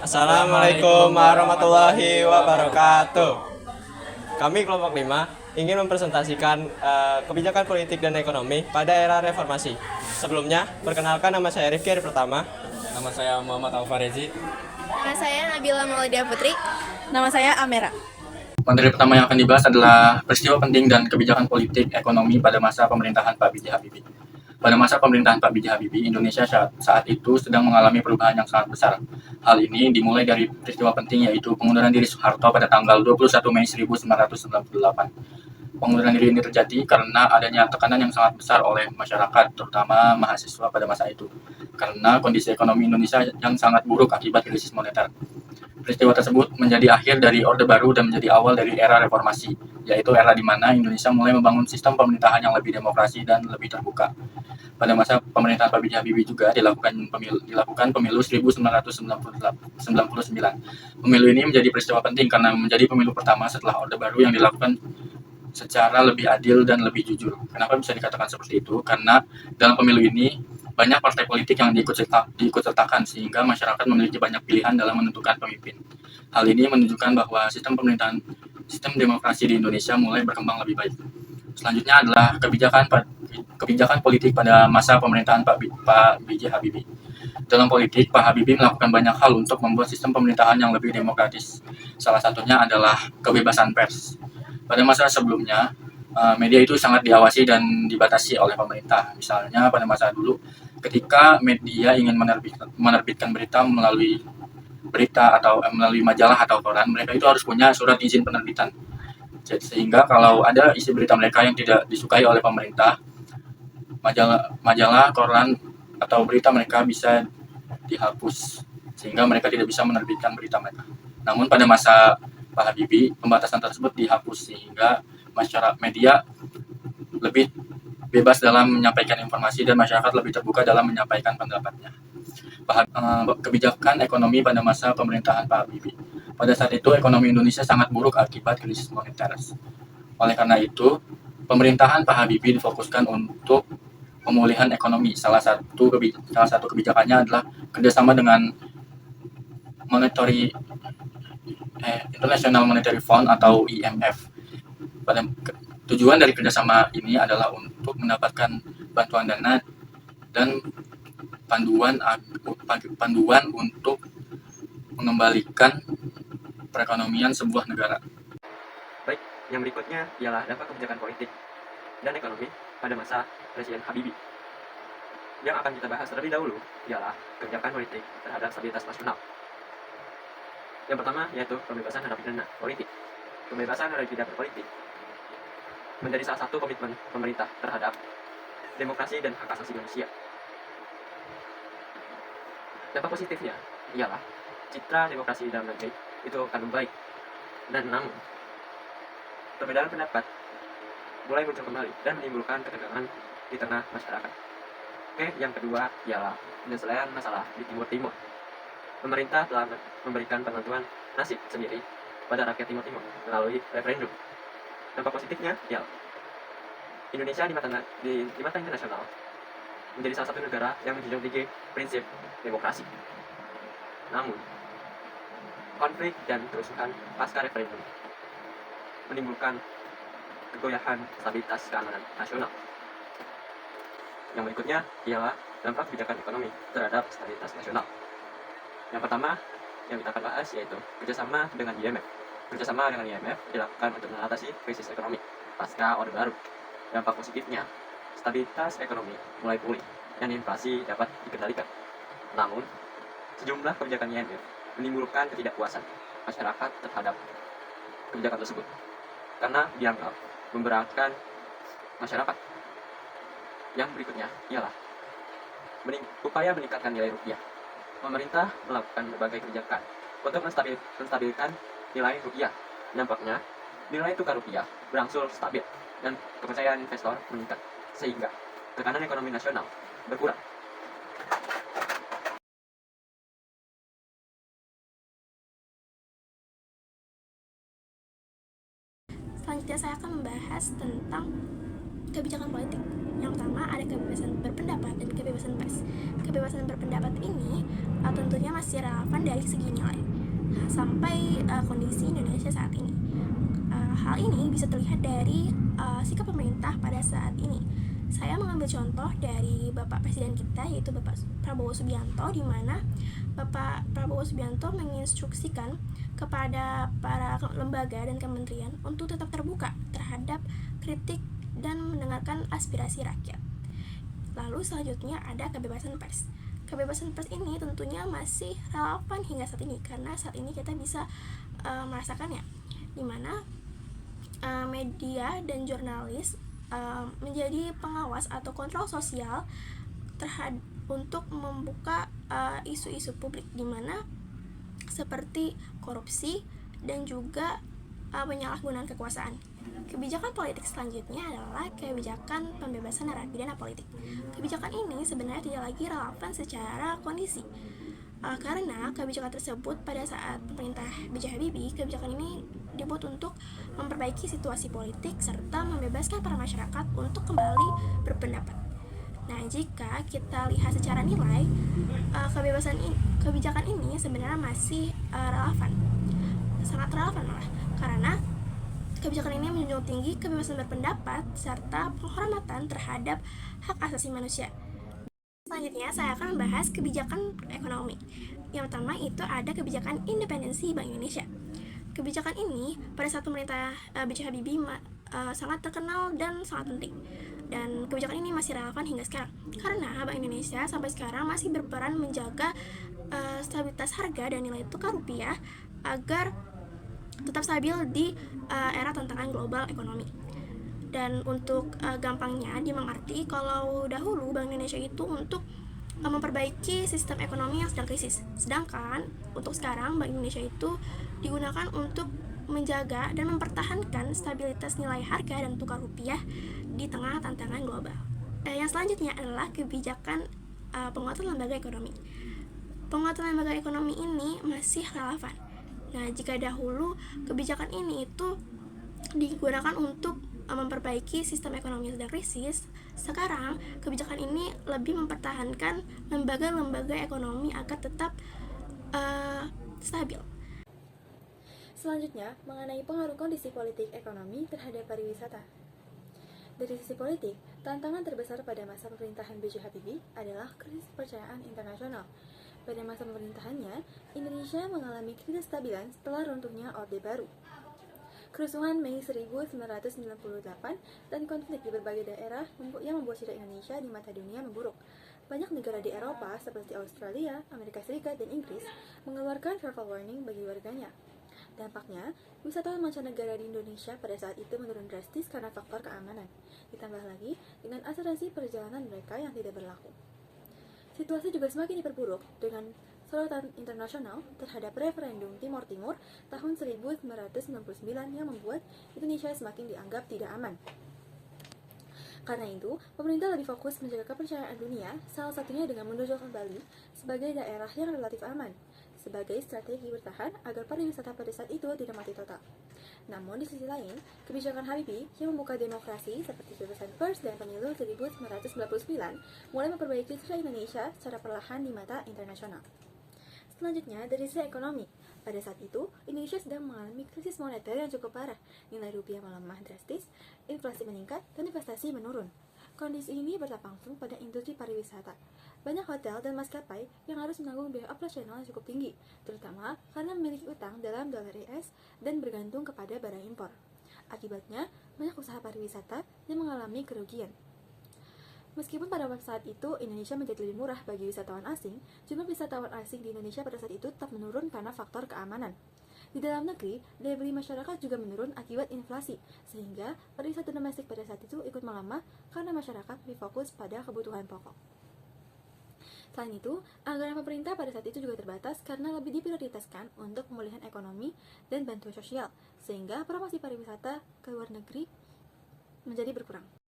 Assalamualaikum warahmatullahi wabarakatuh. Kami kelompok 5 ingin mempresentasikan kebijakan politik dan ekonomi pada era reformasi. Sebelumnya, perkenalkan nama saya Rifki Hari Pertama. Nama saya Muhammad Alfarezi. Nama saya Nabila Maulidia Putri. Nama saya Amera. Materi pertama yang akan dibahas adalah peristiwa penting dan kebijakan politik ekonomi pada masa pemerintahan Pak B.J. Habibie. Pada masa pemerintahan Pak B.J. Habibie, Indonesia saat itu sedang mengalami perubahan yang sangat besar. Hal ini dimulai dari peristiwa penting yaitu pengunduran diri Soeharto pada tanggal 21 Mei 1998. Pengunduran diri ini terjadi karena adanya tekanan yang sangat besar oleh masyarakat, terutama mahasiswa pada masa itu, karena kondisi ekonomi Indonesia yang sangat buruk akibat krisis moneter. Peristiwa tersebut menjadi akhir dari Orde Baru dan menjadi awal dari era reformasi, yaitu era di mana Indonesia mulai membangun sistem pemerintahan yang lebih demokrasi dan lebih terbuka. Pada masa pemerintahan Pak B.J. Habibie juga dilakukan pemilu 1999. Pemilu ini menjadi peristiwa penting karena menjadi pemilu pertama setelah Orde Baru yang dilakukan secara lebih adil dan lebih jujur. Kenapa bisa dikatakan seperti itu? Karena dalam pemilu ini banyak partai politik yang diikut sertakan sehingga masyarakat memiliki banyak pilihan dalam menentukan pemimpin. Hal ini menunjukkan bahwa sistem demokrasi di Indonesia mulai berkembang lebih baik. Selanjutnya adalah kebijakan politik pada masa pemerintahan Pak B.J. Habibie. Dalam politik, Pak Habibie melakukan banyak hal untuk membuat sistem pemerintahan yang lebih demokratis. Salah satunya adalah kebebasan pers. Pada masa sebelumnya, media itu sangat diawasi dan dibatasi oleh pemerintah. Misalnya pada masa dulu, ketika media ingin menerbitkan berita melalui melalui majalah atau koran, mereka itu harus punya surat izin penerbitan. Sehingga kalau ada isi berita mereka yang tidak disukai oleh pemerintah, majalah, koran, atau berita mereka bisa dihapus, sehingga mereka tidak bisa menerbitkan berita mereka. Namun pada masa Pak Habibie, pembatasan tersebut dihapus sehingga masyarakat media lebih bebas dalam menyampaikan informasi dan masyarakat lebih terbuka dalam menyampaikan pendapatnya. Kebijakan ekonomi pada masa pemerintahan Pak Habibie. Pada saat itu ekonomi Indonesia sangat buruk akibat krisis moneter. Oleh karena itu, pemerintahan Pak Habibie difokuskan untuk pemulihan ekonomi. Salah satu kebijakannya adalah kerjasama dengan International Monetary Fund atau IMF. Tujuan dari kerjasama ini adalah untuk mendapatkan bantuan dana dan panduan untuk mengembalikan perekonomian sebuah negara. Baik, yang berikutnya ialah dampak kebijakan politik dan ekonomi pada masa Presiden Habibie. Yang akan kita bahas terlebih dahulu ialah kebijakan politik terhadap stabilitas nasional. Yang pertama yaitu pembebasan narapidana politik. Pembebasan narapidana politik menjadi salah satu komitmen pemerintah terhadap demokrasi dan hak asasi manusia. Dampak positifnya ialah citra demokrasi dalam negeri itu akan membaik, dan namun perbedaan pendapat mulai muncul kembali dan menimbulkan ketegangan di tengah masyarakat. Oke, yang kedua ialah penyelesaian masalah di Timur Timur. Pemerintah telah memberikan penentuan nasib sendiri pada rakyat Timur Timur melalui referendum. Dampak positifnya ialah Indonesia di mata internasional menjadi salah satu negara yang menjunjung tinggi prinsip demokrasi. Namun, konflik dan kerusuhan pasca referendum menimbulkan kegoyahan stabilitas keamanan nasional. Yang berikutnya ialah dampak kebijakan ekonomi terhadap stabilitas nasional. Yang pertama yang kita akan bahas yaitu kerjasama dengan IMF. Kerjasama dengan IMF dilakukan untuk mengatasi krisis ekonomi pasca Orde Baru. Dampak positifnya, stabilitas ekonomi mulai pulih dan inflasi dapat dikendalikan. Namun, sejumlah kebijakan IMF menimbulkan ketidakpuasan masyarakat terhadap kebijakan tersebut karena dianggap memberatkan masyarakat. Yang berikutnya ialah upaya meningkatkan nilai rupiah. Pemerintah melakukan berbagai kebijakan untuk menstabilkan nilai rupiah. Dampaknya, nilai tukar rupiah berangsur stabil dan kepercayaan investor meningkat, sehingga tekanan ekonomi nasional berkurang. Selanjutnya saya akan membahas tentang kebijakan politik. Yang pertama ada kebebasan berpendapat dan kebebasan pers. Kebebasan berpendapat ini tentunya masih relevan dari segi nilai sampai kondisi Indonesia saat ini. Hal ini bisa terlihat dari sikap pemerintah pada saat ini. Saya mengambil contoh dari Bapak Presiden kita, yaitu Bapak Prabowo Subianto, di mana Bapak Prabowo Subianto menginstruksikan kepada para lembaga dan kementerian untuk tetap terbuka terhadap kritik dan mendengarkan aspirasi rakyat. Lalu selanjutnya ada kebebasan pers. Kebebasan pers ini tentunya masih relevan hingga saat ini, karena saat ini kita bisa merasakannya, di mana media dan jurnalis menjadi pengawas atau kontrol sosial untuk membuka isu-isu publik, di mana seperti korupsi dan juga penyalahgunaan kekuasaan. Kebijakan politik selanjutnya adalah kebijakan pembebasan narapidana politik. Kebijakan ini sebenarnya tidak lagi relevan secara kondisi, karena kebijakan tersebut pada saat pemerintah B.J. Habibie, kebijakan ini dibuat untuk memperbaiki situasi politik serta membebaskan para masyarakat untuk kembali berpendapat. Nah, jika kita lihat secara nilai, kebijakan ini sebenarnya masih relevan, sangat relevan malah, karena kebijakan ini menjunjung tinggi kebebasan berpendapat serta penghormatan terhadap hak asasi manusia. Selanjutnya saya akan membahas kebijakan ekonomi. Yang pertama itu ada kebijakan independensi Bank Indonesia. Kebijakan ini pada saat pemerintah B.J. Habibie sangat terkenal dan sangat penting. Dan kebijakan ini masih relevan hingga sekarang, karena Bank Indonesia sampai sekarang masih berperan menjaga stabilitas harga dan nilai tukar rupiah agar tetap stabil di era tantangan global ekonomi. Dan untuk gampangnya dimengerti, kalau dahulu Bank Indonesia itu untuk memperbaiki sistem ekonomi yang sedang krisis, sedangkan untuk sekarang Bank Indonesia itu digunakan untuk menjaga dan mempertahankan stabilitas nilai harga dan tukar rupiah di tengah tantangan global. Yang selanjutnya adalah kebijakan penguatan lembaga ekonomi. Penguatan lembaga ekonomi ini masih relevan. Nah, jika dahulu kebijakan ini itu digunakan untuk memperbaiki sistem ekonomi yang sedang krisis, sekarang kebijakan ini lebih mempertahankan lembaga-lembaga ekonomi agar tetap stabil. Selanjutnya, mengenai pengaruh kondisi politik ekonomi terhadap pariwisata. Dari sisi politik, tantangan terbesar pada masa pemerintahan B.J. Habibie adalah krisis kepercayaan internasional. Pada masa pemerintahannya, Indonesia mengalami ketidakstabilan setelah runtuhnya Orde Baru. Kerusuhan Mei 1998 dan konflik di berbagai daerah yang membuat citra Indonesia di mata dunia memburuk. Banyak negara di Eropa seperti Australia, Amerika Serikat, dan Inggris mengeluarkan travel warning bagi warganya. Dampaknya, wisatawan mancanegara di Indonesia pada saat itu menurun drastis karena faktor keamanan. Ditambah lagi dengan asuransi perjalanan mereka yang tidak berlaku. Situasi juga semakin diperburuk dengan sorotan internasional terhadap referendum Timor Timur tahun 1999 yang membuat Indonesia semakin dianggap tidak aman. Karena itu, pemerintah lebih fokus menjaga kepercayaan dunia, salah satunya dengan menunjukkan Bali sebagai daerah yang relatif aman, sebagai strategi bertahan agar pariwisata pada saat itu tidak mati total. Namun di sisi lain, kebijakan Habibie yang membuka demokrasi seperti kebebasan pers dan pemilu 1999 mulai memperbaiki citra Indonesia secara perlahan di mata internasional. Selanjutnya, dari sisi ekonomi. Pada saat itu, Indonesia sedang mengalami krisis moneter yang cukup parah. Nilai rupiah melemah drastis, inflasi meningkat, dan investasi menurun. Kondisi ini berdampak langsung pada industri pariwisata. Banyak hotel dan maskapai yang harus menanggung biaya operasional yang cukup tinggi, terutama karena memiliki utang dalam dolar AS dan bergantung kepada barang impor. Akibatnya, banyak usaha pariwisata yang mengalami kerugian. Meskipun pada saat itu Indonesia menjadi lebih murah bagi wisatawan asing, jumlah wisatawan asing di Indonesia pada saat itu tetap menurun karena faktor keamanan. Di dalam negeri, daya beli masyarakat juga menurun akibat inflasi, sehingga pariwisata domestik pada saat itu ikut melemah karena masyarakat lebih fokus pada kebutuhan pokok. Selain itu, anggaran pemerintah pada saat itu juga terbatas karena lebih diprioritaskan untuk pemulihan ekonomi dan bantuan sosial, sehingga promosi pariwisata ke luar negeri menjadi berkurang.